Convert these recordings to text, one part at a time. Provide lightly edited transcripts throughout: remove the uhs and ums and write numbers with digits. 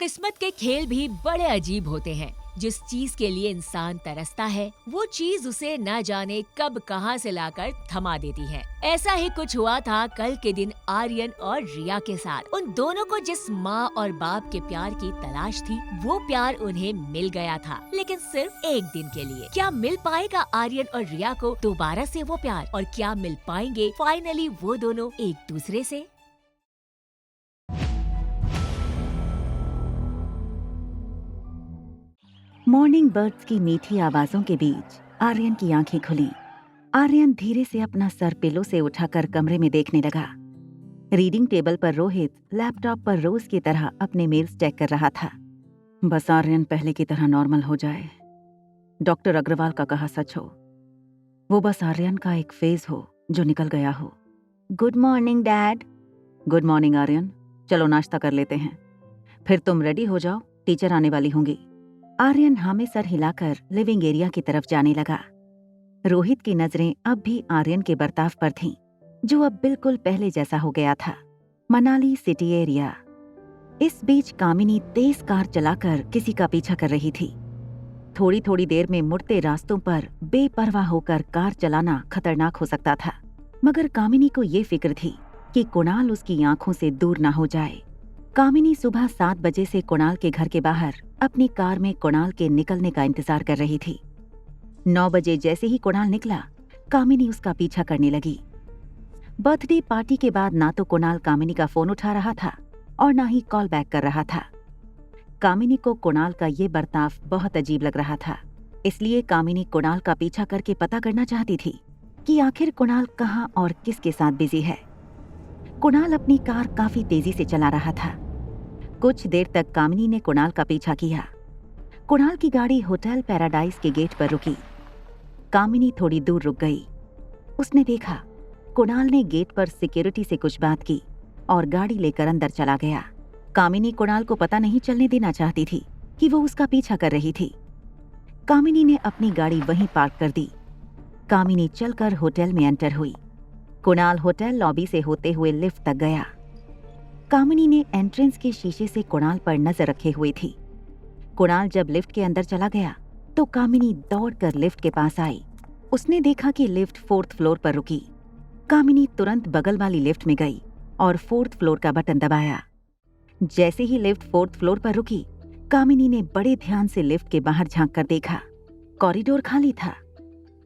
किस्मत के खेल भी बड़े अजीब होते हैं। जिस चीज के लिए इंसान तरसता है, वो चीज उसे न जाने कब कहां से लाकर थमा देती है। ऐसा ही कुछ हुआ था कल के दिन आर्यन और रिया के साथ। उन दोनों को जिस माँ और बाप के प्यार की तलाश थी, वो प्यार उन्हें मिल गया था, लेकिन सिर्फ एक दिन के लिए। क्या मिल पाएगा आर्यन और रिया को दोबारा से वो प्यार, और क्या मिल पाएंगे फाइनली वो दोनों एक दूसरे से? मॉर्निंग बर्ड्स की मीठी आवाजों के बीच आर्यन की आंखें खुलीं। आर्यन धीरे से अपना सर पिलो से उठाकर कमरे में देखने लगा। रीडिंग टेबल पर रोहित लैपटॉप पर रोज की तरह अपने मेल्स चेक कर रहा था। बस आर्यन पहले की तरह नॉर्मल हो जाए, डॉक्टर अग्रवाल का कहा सच हो, वो बस आर्यन का एक फेज हो जो निकल गया हो। Good morning dad. Good morning Aryan, चलो नाश्ता कर लेते हैं, फिर तुम रेडी हो जाओ, टीचर आने वाली होंगी। आर्यन हाँ में सर हिलाकर लिविंग एरिया की तरफ जाने लगा। रोहित की नजरें अब भी आर्यन के बर्ताव पर थीं, जो अब बिल्कुल पहले जैसा हो गया था। Manali city area. इस बीच कामिनी तेज कार चलाकर किसी का पीछा कर रही थी। थोड़ी थोड़ी देर में मुड़ते रास्तों पर बेपरवाह होकर कार चलाना खतरनाक हो सकता था, मगर कामिनी को ये फिक्र थी कि कुणाल उसकी आंखों से दूर ना हो जाए। कामिनी सुबह 7 बजे से कुणाल के घर के बाहर अपनी कार में कुणाल के निकलने का इंतजार कर रही थी। 9 बजे जैसे ही कुणाल निकला, कामिनी उसका पीछा करने लगी। बर्थडे पार्टी के बाद ना तो कुणाल कामिनी का फोन उठा रहा था और ना ही कॉल बैक कर रहा था। कामिनी को कुणाल का ये बर्ताव बहुत अजीब लग रहा था, इसलिए कामिनी कुणाल का पीछा करके पता करना चाहती थी कि आखिर कुणाल कहाँ और किसके साथ बिजी है। कुणाल अपनी कार काफी तेजी से चला रहा था। कुछ देर तक कामिनी ने कुणाल का पीछा किया। कुणाल की गाड़ी होटल पैराडाइज के गेट पर रुकी। कामिनी थोड़ी दूर रुक गई। उसने देखा कुणाल ने गेट पर सिक्योरिटी से कुछ बात की और गाड़ी लेकर अंदर चला गया। कामिनी कुणाल को पता नहीं चलने देना चाहती थी कि वो उसका पीछा कर रही थी। कामिनी ने अपनी गाड़ी वहीं पार्क कर दी। कामिनी चलकर होटल में एंटर हुई। कुणाल होटल लॉबी से होते हुए लिफ्ट तक गया। कामिनी ने एंट्रेंस के शीशे से कुणाल पर नजर रखे हुए थी। कुणाल जब लिफ्ट के अंदर चला गया तो कामिनी दौड़कर लिफ्ट के पास आई। उसने देखा कि लिफ्ट 4th फ्लोर पर रुकी। कामिनी तुरंत बगल वाली लिफ्ट में गई और 4th फ्लोर का बटन दबाया। जैसे ही लिफ्ट 4th फ्लोर पर रुकी, कामिनी ने बड़े ध्यान से लिफ्ट के बाहर झांक कर देखा। कॉरिडोर खाली था।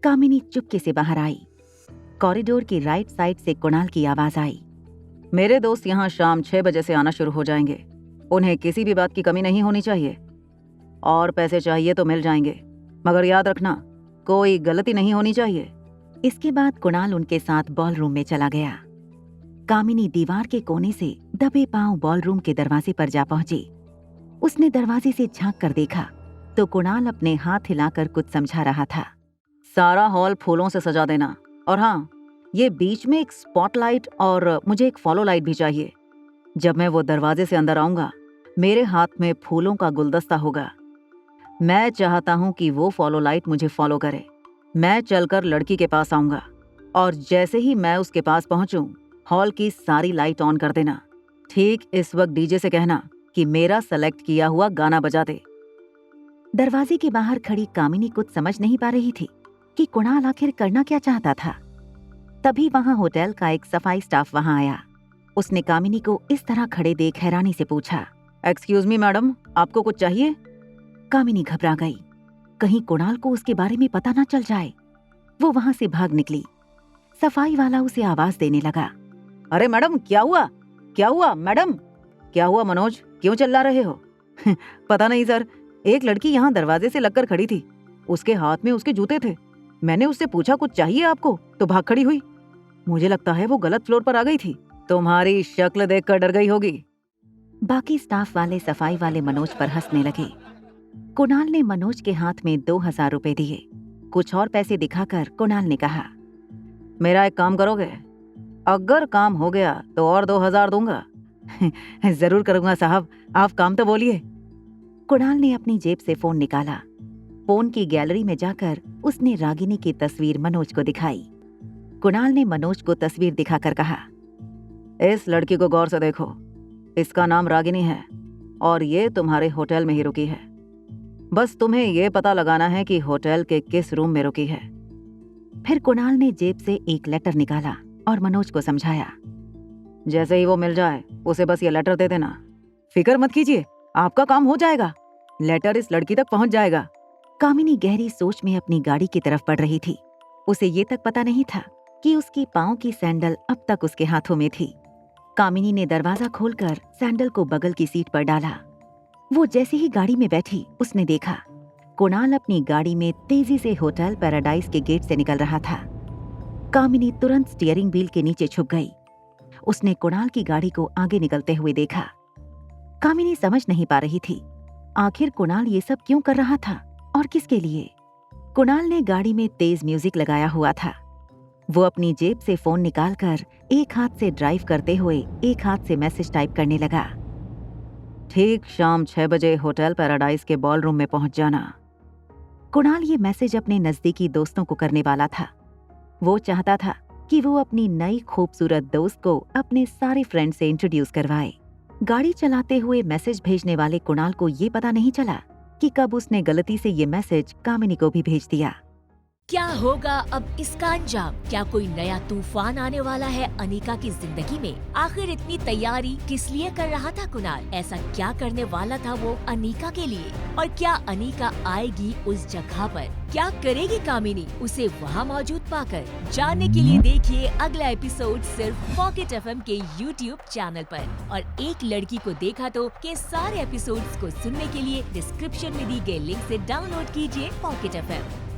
कामिनी चुपके से बाहर आई। कॉरिडोर की राइट साइड से कुणाल की आवाज आई, मेरे दोस्त यहाँ शाम 6 बजे से आना शुरू हो जाएंगे। उन्हें किसी भी बात की कमी नहीं होनी चाहिए, और पैसे चाहिए तो मिल जाएंगे, मगर याद रखना कोई गलती नहीं होनी चाहिए। इसके बाद कुणाल उनके साथ बॉलरूम में चला गया। कामिनी दीवार के कोने से दबे पांव बॉलरूम के दरवाजे पर जा पहुंची। उसने दरवाजे से झांक कर देखा तो कुणाल अपने हाथ हिलाकर कुछ समझा रहा था। सारा हॉल फूलों से सजा देना, और हाँ, ये बीच में एक स्पॉटलाइट और मुझे एक फॉलो लाइट भी चाहिए। जब मैं वो दरवाजे से अंदर आऊंगा, मेरे हाथ में फूलों का गुलदस्ता होगा। मैं चाहता हूं कि वो फॉलो लाइट मुझे फॉलो करे। मैं चलकर लड़की के पास आऊंगा और जैसे ही मैं उसके पास पहुंचूं, हॉल की सारी लाइट ऑन कर देना। ठीक इस वक्त डीजे से कहना कि मेरा सेलेक्ट किया हुआ गाना बजा दे। दरवाजे के बाहर खड़ी कामिनी कुछ समझ नहीं पा रही थी कि कुणाल आखिर करना क्या चाहता था। तभी वहां होटल का एक सफाई स्टाफ वहां आया। उसने कामिनी को इस तरह खड़े देख हैरानी से पूछा, एक्सक्यूज मी मैडम, आपको कुछ चाहिए? कामिनी घबरा गई, कहीं कुणाल को उसके बारे में पता ना चल जाए। वो वहां से भाग निकली। सफाई वाला उसे आवाज देने लगा, अरे मैडम, क्या हुआ? क्या हुआ मैडम? क्या हुआ मनोज, क्यों चिल्ला रहे हो? पता नहीं सर, एक लड़की यहाँ दरवाजे से लगकर खड़ी थी। उसके हाथ में उसके जूते थे। मैंने उससे पूछा कुछ चाहिए आपको, तो भाग खड़ी हुई। मुझे लगता है वो गलत फ्लोर पर आ गई थी। तुम्हारी शक्ल देखकर डर गई होगी। बाकी स्टाफ वाले सफाई वाले मनोज पर हंसने लगे। कुणाल ने मनोज के हाथ में 2000 रुपए दिए। कुछ और पैसे दिखाकर कुणाल ने कहा, मेरा एक काम करोगे? अगर काम हो गया तो और 2000 दूंगा। जरूर करूंगा साहब, आप काम तो बोलिए। कुणाल ने अपनी जेब से फोन निकाला। फोन की गैलरी में जाकर उसने रागिनी की तस्वीर मनोज को दिखाई। कुणाल ने मनोज को तस्वीर दिखाकर कहा, इस लड़की को गौर से देखो, इसका नाम रागिनी है। और ये तुम्हारे होटल में ही रुकी है। बस तुम्हें ये पता लगाना है कि होटल के किस रूम में रुकी है। फिर कुणाल ने जेब से एक लेटर निकाला और मनोज को समझाया, जैसे ही वो मिल जाए उसे बस ये लेटर दे देना। फिक्र मत कीजिए, आपका काम हो जाएगा। लेटर इस लड़की तक पहुंच जाएगा। कामिनी गहरी सोच में अपनी गाड़ी की तरफ बढ़ रही थी। उसे ये तक पता नहीं था कि उसकी पाँव की सैंडल अब तक उसके हाथों में थी। कामिनी ने दरवाजा खोलकर सैंडल को बगल की सीट पर डाला। वो जैसे ही गाड़ी में बैठी, उसने देखा कुणाल अपनी गाड़ी में तेजी से होटल पैराडाइज के गेट से निकल रहा था। कामिनी तुरंत स्टीयरिंग व्हील के नीचे छुप गई। उसने कुणाल की गाड़ी को आगे निकलते हुए देखा। कामिनी समझ नहीं पा रही थी आखिर कुणाल ये सब क्यों कर रहा था और किसके लिए। कुणाल ने गाड़ी में तेज म्यूजिक लगाया हुआ था। वो अपनी जेब से फोन निकालकर एक हाथ से ड्राइव करते हुए एक हाथ से मैसेज टाइप करने लगा। ठीक शाम 6 बजे होटल पैराडाइज के बॉलरूम में पहुंच जाना। कुणाल ये मैसेज अपने नजदीकी दोस्तों को करने वाला था। वो चाहता था कि वो अपनी नई खूबसूरत दोस्त को अपने सारे फ्रेंड से इंट्रोड्यूस करवाए। गाड़ी चलाते हुए मैसेज भेजने वाले कुणाल को ये पता नहीं चला कि कब उसने गलती से ये मैसेज कामिनी को भी भेज दिया। क्या होगा अब इसका अंजाम? क्या कोई नया तूफान आने वाला है अनीका की जिंदगी में? आखिर इतनी तैयारी किस लिए कर रहा था कुणाल? ऐसा क्या करने वाला था वो अनीका के लिए? और क्या अनीका आएगी उस जगह पर? क्या करेगी कामिनी उसे वहाँ मौजूद पाकर? जानने के लिए देखिए अगला एपिसोड सिर्फ पॉकेट एफएम के YouTube चैनल पर। और एक लड़की को देखा तो के सारे एपिसोड्स को सुनने के लिए डिस्क्रिप्शन में दी गई लिंक से डाउनलोड कीजिए पॉकेट एफएम।